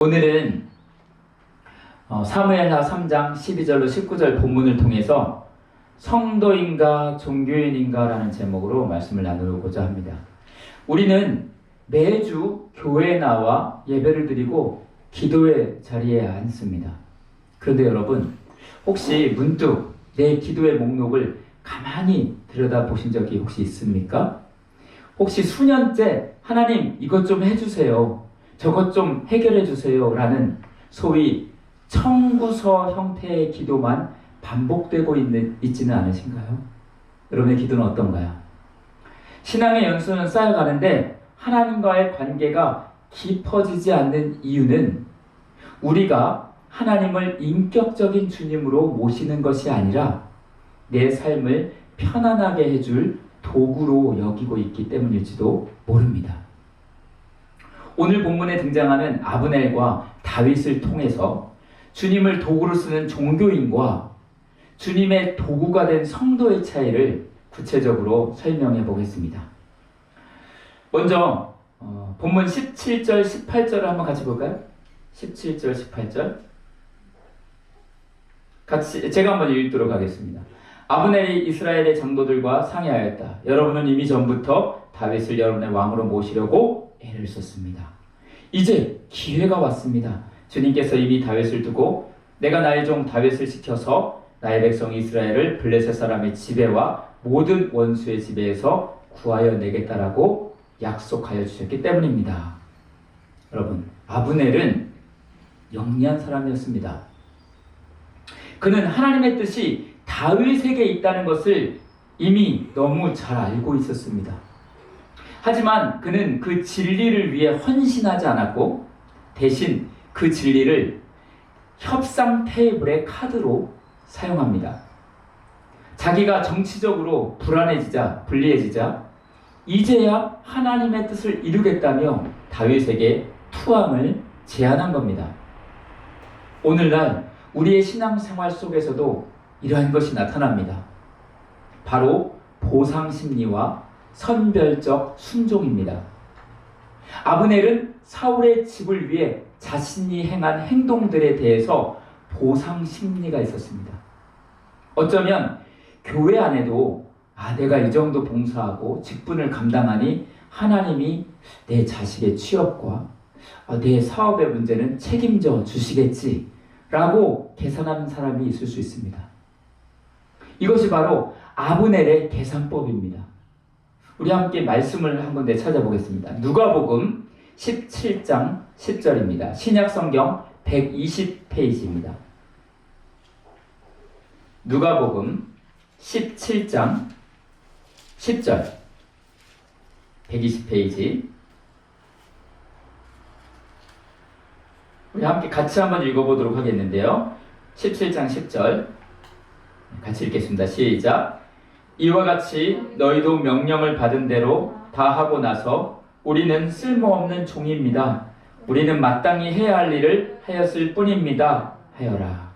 오늘은 사무엘하 3장 12절로 19절 본문을 통해서 성도인가 종교인인가 라는 제목으로 말씀을 나누고자 합니다. 우리는 매주 교회에 나와 예배를 드리고 기도의 자리에 앉습니다. 그런데 여러분, 혹시 문득 내 기도의 목록을 가만히 들여다보신 적이 혹시 있습니까? 혹시 수년째 하나님 이것 좀 해주세요, 저것 좀 해결해 주세요 라는 소위 청구서 형태의 기도만 반복되고 있지는 않으신가요? 여러분의 기도는 어떤가요? 신앙의 연수는 쌓여가는데 하나님과의 관계가 깊어지지 않는 이유는 우리가 하나님을 인격적인 주님으로 모시는 것이 아니라 내 삶을 편안하게 해줄 도구로 여기고 있기 때문일지도 모릅니다. 오늘 본문에 등장하는 아브넬과 다윗을 통해서 주님을 도구로 쓰는 종교인과 주님의 도구가 된 성도의 차이를 구체적으로 설명해 보겠습니다. 먼저 본문 17절, 18절을 한번 같이 볼까요? 17절, 18절 같이 제가 한번 읽도록 하겠습니다. 아브넬이 이스라엘의 장로들과 상의하였다. 여러분은 이미 전부터 다윗을 여러분의 왕으로 모시려고 애를 썼습니다. 이제 기회가 왔습니다. 주님께서 이미 다윗을 두고 내가 나의 종 다윗을 시켜서 나의 백성 이스라엘을 블레셋 사람의 지배와 모든 원수의 지배에서 구하여 내겠다라고 약속하여 주셨기 때문입니다. 여러분, 아브넬은 영리한 사람이었습니다. 그는 하나님의 뜻이 다윗에게 있다는 것을 이미 너무 잘 알고 있었습니다. 하지만 그는 그 진리를 위해 헌신하지 않았고 대신 그 진리를 협상 테이블의 카드로 사용합니다. 자기가 정치적으로 불리해지자 이제야 하나님의 뜻을 이루겠다며 다윗에게 투항을 제안한 겁니다. 오늘날 우리의 신앙생활 속에서도 이러한 것이 나타납니다. 바로 보상심리와 선별적 순종입니다. 아브넬은 사울의 집을 위해 자신이 행한 행동들에 대해서 보상 심리가 있었습니다. 어쩌면 교회 안에도 내가 이 정도 봉사하고 직분을 감당하니 하나님이 내 자식의 취업과 내 사업의 문제는 책임져 주시겠지라고 계산하는 사람이 있을 수 있습니다. 이것이 바로 아브넬의 계산법입니다. 우리 함께 말씀을 한 군데 찾아보겠습니다. 누가복음 17장 10절입니다. 신약성경 120페이지입니다. 누가복음 17장 10절 120페이지 우리 함께 같이 한번 읽어보도록 하겠는데요. 17장 10절 같이 읽겠습니다. 시작. 이와 같이 너희도 명령을 받은 대로 다 하고 나서 우리는 쓸모없는 종입니다. 우리는 마땅히 해야 할 일을 하였을 뿐입니다. 하여라.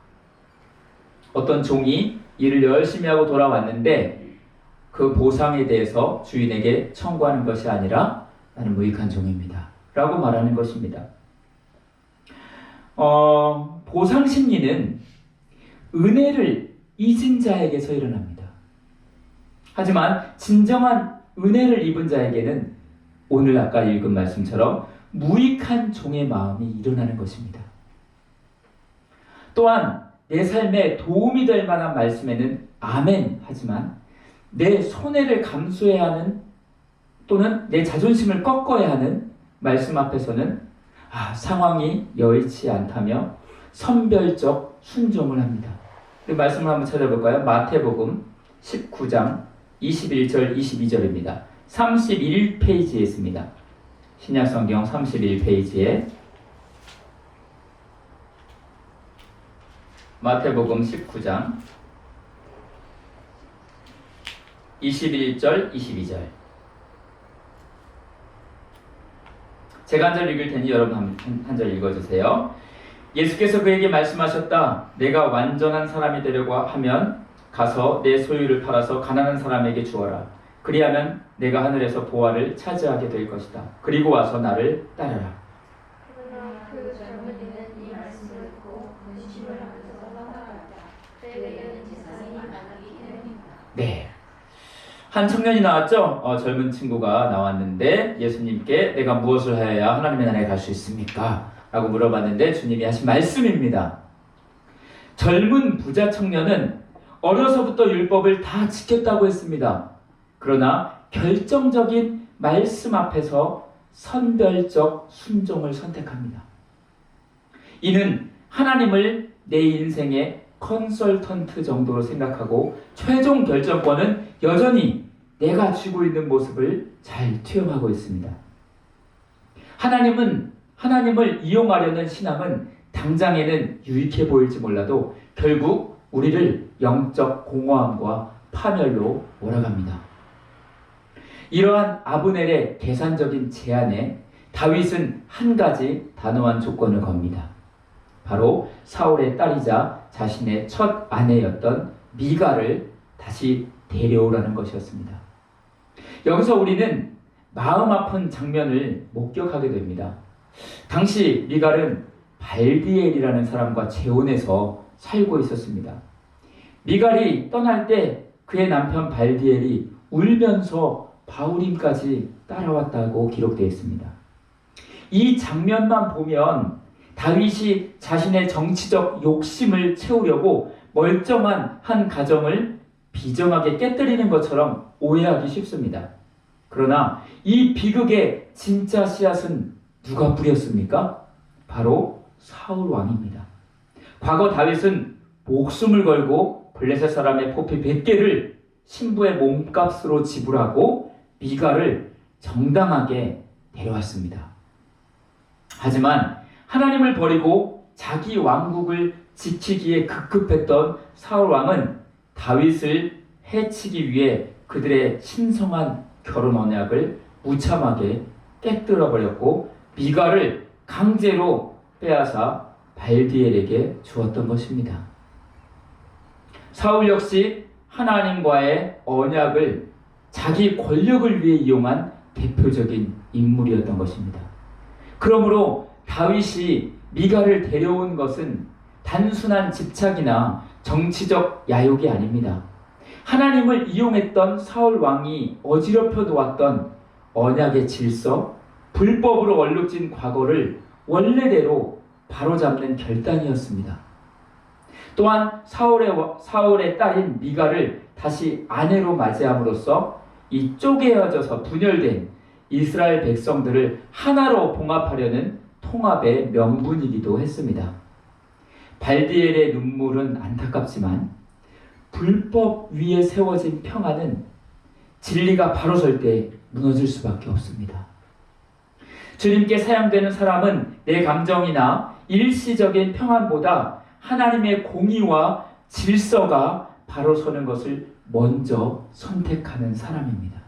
어떤 종이 일을 열심히 하고 돌아왔는데 그 보상에 대해서 주인에게 청구하는 것이 아니라 나는 무익한 종입니다 라고 말하는 것입니다. 보상 심리는 은혜를 잊은 자에게서 일어납니다. 하지만 진정한 은혜를 입은 자에게는 오늘 아까 읽은 말씀처럼 무익한 종의 마음이 일어나는 것입니다. 또한 내 삶에 도움이 될 만한 말씀에는 아멘 하지만 내 손해를 감수해야 하는 또는 내 자존심을 꺾어야 하는 말씀 앞에서는 상황이 여의치 않다며 선별적 순종을 합니다. 그 말씀을 한번 찾아볼까요? 마태복음 19장 21절 22절입니다. 31페이지에 있습니다. 신약성경 31페이지에 마태복음 19장 21절 22절 제가 한 절 읽을 테니 여러분 한 절 읽어주세요. 예수께서 그에게 말씀하셨다. 내가 완전한 사람이 되려고 하면 가서 내 소유를 팔아서 가난한 사람에게 주어라. 그리하면 내가 하늘에서 보화를 차지하게 될 것이다. 그리고 와서 나를 따르라. 그 젊은 네. 한 청년이 나왔죠? 젊은 친구가 나왔는데 예수님께 내가 무엇을 해야 하나님의 나라에 갈 수 있습니까? 라고 물어봤는데 주님이 하신 말씀입니다. 젊은 부자 청년은 어려서부터 율법을 다 지켰다고 했습니다. 그러나 결정적인 말씀 앞에서 선별적 순종을 선택합니다. 이는 하나님을 내 인생의 컨설턴트 정도로 생각하고 최종 결정권은 여전히 내가 쥐고 있는 모습을 잘 투영하고 있습니다. 하나님을 이용하려는 신앙은 당장에는 유익해 보일지 몰라도 결국 우리를 영적 공허함과 파멸로 몰아갑니다. 이러한 아브넬의 계산적인 제안에 다윗은 한 가지 단호한 조건을 겁니다. 바로 사울의 딸이자 자신의 첫 아내였던 미갈을 다시 데려오라는 것이었습니다. 여기서 우리는 마음 아픈 장면을 목격하게 됩니다. 당시 미갈은 발디엘이라는 사람과 재혼해서 살고 있었습니다. 미갈이 떠날 때 그의 남편 발디엘이 울면서 바울임까지 따라왔다고 기록되어 있습니다. 이 장면만 보면 다윗이 자신의 정치적 욕심을 채우려고 멀쩡한 한 가정을 비정하게 깨뜨리는 것처럼 오해하기 쉽습니다. 그러나 이 비극의 진짜 씨앗은 누가 뿌렸습니까? 바로 사울 왕입니다. 과거 다윗은 목숨을 걸고 블레셋 사람의 포피 100개를 신부의 몸값으로 지불하고 미갈을 정당하게 데려왔습니다. 하지만 하나님을 버리고 자기 왕국을 지키기에 급급했던 사울 왕은 다윗을 해치기 위해 그들의 신성한 결혼 언약을 무참하게 깨뜨려 버렸고 미갈을 강제로 빼앗아 발디엘에게 주었던 것입니다. 사울 역시 하나님과의 언약을 자기 권력을 위해 이용한 대표적인 인물이었던 것입니다. 그러므로 다윗이 미갈을 데려온 것은 단순한 집착이나 정치적 야욕이 아닙니다. 하나님을 이용했던 사울 왕이 어지럽혀 놓았던 언약의 질서, 불법으로 얼룩진 과거를 원래대로 바로잡는 결단이었습니다. 또한 사울의 딸인 미갈을 다시 아내로 맞이함으로써 이 쪼개어져서 분열된 이스라엘 백성들을 하나로 봉합하려는 통합의 명분이기도 했습니다. 발디엘의 눈물은 안타깝지만 불법 위에 세워진 평안은 진리가 바로 설 때 무너질 수밖에 없습니다. 주님께 사용되는 사람은 내 감정이나 일시적인 평안보다 하나님의 공의와 질서가 바로 서는 것을 먼저 선택하는 사람입니다.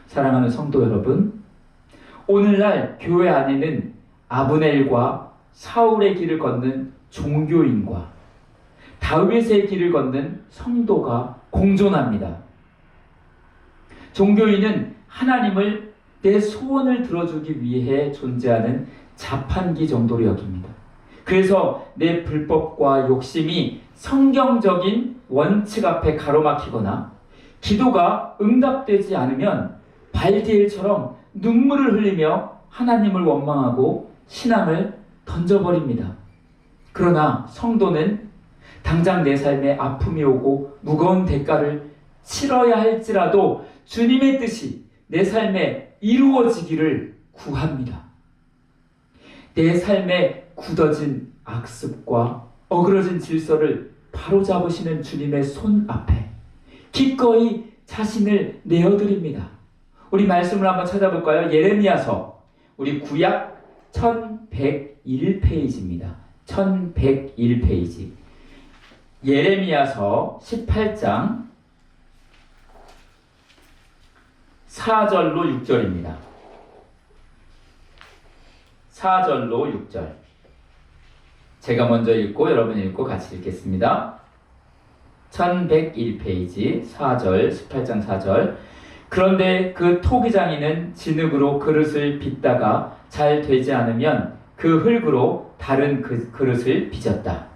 사랑하는 성도 여러분, 오늘날 교회 안에는 아브넬과 사울의 길을 걷는 종교인과 다윗의 길을 걷는 성도가 공존합니다. 종교인은 하나님을 내 소원을 들어주기 위해 존재하는 자판기 정도로 여깁니다. 그래서 내 불법과 욕심이 성경적인 원칙 앞에 가로막히거나 기도가 응답되지 않으면 발디엘처럼 눈물을 흘리며 하나님을 원망하고 신앙을 던져버립니다. 그러나 성도는 당장 내 삶에 아픔이 오고 무거운 대가를 치러야 할지라도 주님의 뜻이 내 삶에 이루어지기를 구합니다. 내 삶에 굳어진 악습과 어그러진 질서를 바로잡으시는 주님의 손 앞에 기꺼이 자신을 내어드립니다. 우리 말씀을 한번 찾아볼까요? 예레미야서, 우리 구약 1101페이지입니다. 1101페이지. 예레미야서 18장 4절로 6절입니다. 4절로 6절. 제가 먼저 읽고 여러분 읽고 같이 읽겠습니다. 1101페이지 4절, 18장 4절. 그런데 그 토기장이는 진흙으로 그릇을 빚다가 잘 되지 않으면 그 흙으로 다른 그 그릇을 빚었다.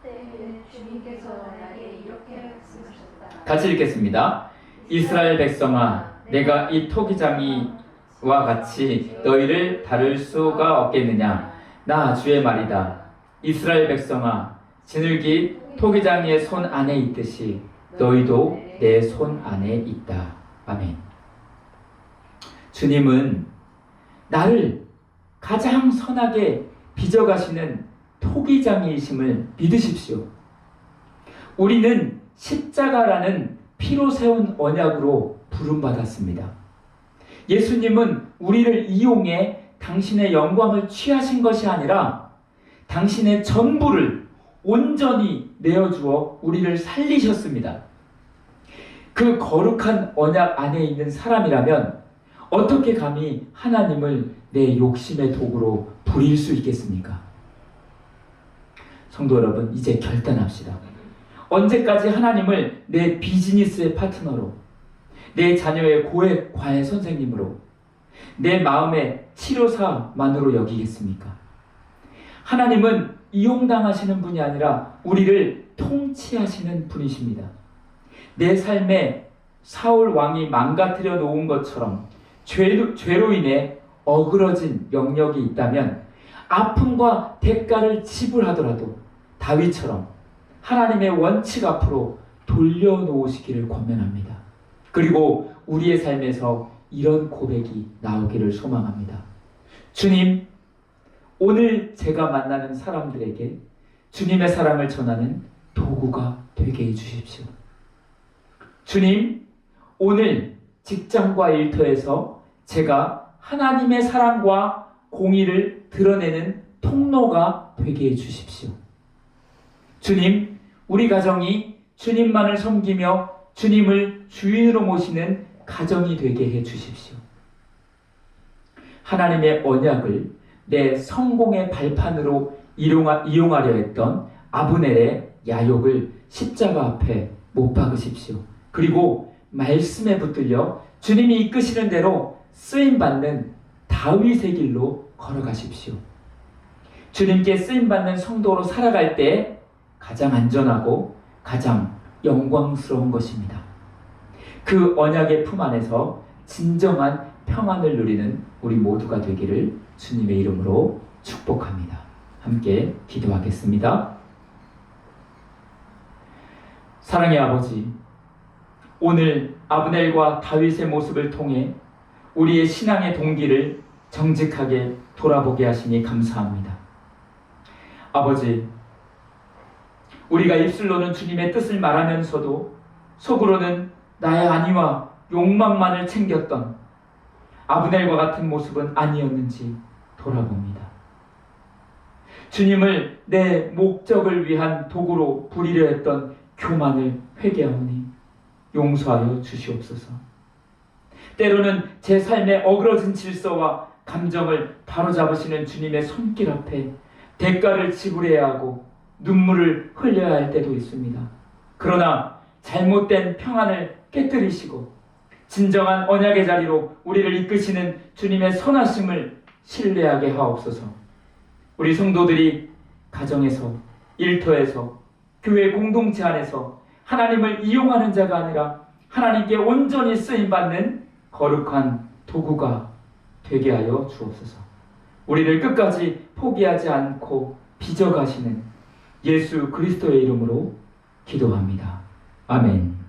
그때 주님께서 나에게 이렇게 말씀하셨다. 같이 읽겠습니다. 이스라엘 백성아, 내가 이 토기장이와 같이 너희를 다룰 수가 없겠느냐? 나 주의 말이다. 이스라엘 백성아, 지늘기 토기장이의 손 안에 있듯이 너희도 내 손 안에 있다. 아멘. 주님은 나를 가장 선하게 빚어가시는 토기장이심을 믿으십시오. 우리는 십자가라는 피로 세운 언약으로 부름받았습니다. 예수님은 우리를 이용해 당신의 영광을 취하신 것이 아니라 당신의 전부를 온전히 내어주어 우리를 살리셨습니다. 그 거룩한 언약 안에 있는 사람이라면 어떻게 감히 하나님을 내 욕심의 도구로 부릴 수 있겠습니까? 성도 여러분, 이제 결단합시다. 언제까지 하나님을 내 비즈니스의 파트너로, 내 자녀의 고액 과외 선생님으로, 내 마음의 치료사만으로 여기겠습니까? 하나님은 이용당하시는 분이 아니라 우리를 통치하시는 분이십니다. 내 삶에 사울 왕이 망가뜨려 놓은 것처럼 죄로 인해 어그러진 영역이 있다면 아픔과 대가를 지불하더라도 다윗처럼 하나님의 원칙 앞으로 돌려놓으시기를 권면합니다. 그리고 우리의 삶에서 이런 고백이 나오기를 소망합니다. 주님, 오늘 제가 만나는 사람들에게 주님의 사랑을 전하는 도구가 되게 해주십시오. 주님, 오늘 직장과 일터에서 제가 하나님의 사랑과 공의를 드러내는 통로가 되게 해주십시오. 주님, 우리 가정이 주님만을 섬기며 주님을 주인으로 모시는 가정이 되게 해주십시오. 하나님의 언약을 내 성공의 발판으로 이용하려 했던 아브넬의 야욕을 십자가 앞에 못 박으십시오. 그리고 말씀에 붙들려 주님이 이끄시는 대로 쓰임받는 다윗의 길로 걸어가십시오. 주님께 쓰임받는 성도로 살아갈 때 가장 안전하고 가장 영광스러운 것입니다. 그 언약의 품 안에서 진정한 평안을 누리는 우리 모두가 되기를 주님의 이름으로 축복합니다. 함께 기도하겠습니다. 사랑의 아버지, 오늘 아브넬과 다윗의 모습을 통해 우리의 신앙의 동기를 정직하게 돌아보게 하시니 감사합니다. 아버지, 우리가 입술로는 주님의 뜻을 말하면서도 속으로는 나의 안위와 욕망만을 챙겼던 아브넬과 같은 모습은 아니었는지 돌아봅니다. 주님을 내 목적을 위한 도구로 부리려 했던 교만을 회개하오니 용서하여 주시옵소서. 때로는 제 삶의 어그러진 질서와 감정을 바로잡으시는 주님의 손길 앞에 대가를 지불해야 하고 눈물을 흘려야 할 때도 있습니다. 그러나 잘못된 평안을 깨뜨리시고 진정한 언약의 자리로 우리를 이끄시는 주님의 선하심을 신뢰하게 하옵소서. 우리 성도들이 가정에서, 일터에서, 교회 공동체 안에서 하나님을 이용하는 자가 아니라 하나님께 온전히 쓰임받는 거룩한 도구가 되게 하여 주옵소서. 우리를 끝까지 포기하지 않고 빚어가시는 예수 그리스도의 이름으로 기도합니다. 아멘.